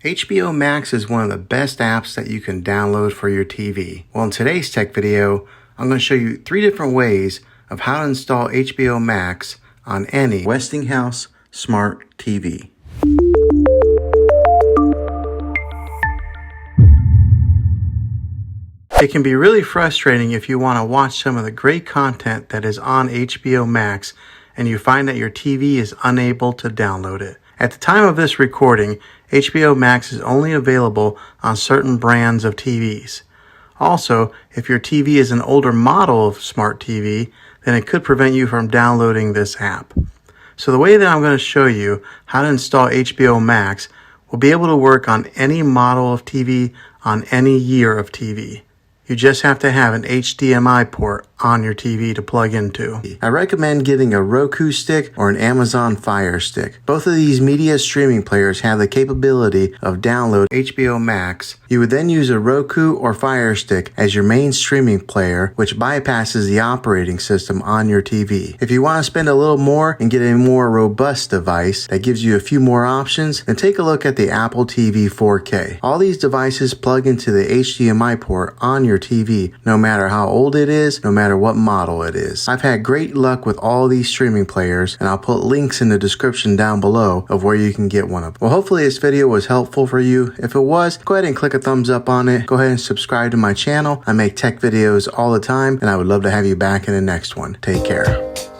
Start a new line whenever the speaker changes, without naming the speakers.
HBO Max is one of the best apps that you can download for your TV. Well, in today's tech video, I'm going to show you 3 different ways of how to install HBO Max on any Westinghouse smart TV. It can be really frustrating if you want to watch some of the great content that is on HBO Max and you find that your TV is unable to download it. At the time of this recording, HBO Max is only available on certain brands of TVs. Also, if your TV is an older model of smart TV, then it could prevent you from downloading this app. So the way that I'm going to show you how to install HBO Max will be able to work on any model of TV on any year of TV. You just have to have an HDMI port on your TV to plug into. I recommend getting a Roku stick or an Amazon Fire Stick. Both of these media streaming players have the capability of download HBO Max. You would then use a Roku or Fire Stick as your main streaming player, which bypasses the operating system on your TV. If you want to spend a little more and get a more robust device that gives you a few more options, then take a look at the Apple TV 4K. All these devices plug into the HDMI port on your TV, no matter how old it is, no matter what model it is. I've had great luck with all these streaming players, and I'll put links in the description down below of where you can get one of them. Well, hopefully this video was helpful for you. If it was, go ahead and click a thumbs up on it. Go ahead and subscribe to my channel. I make tech videos all the time, and I would love to have you back in the next one. Take care.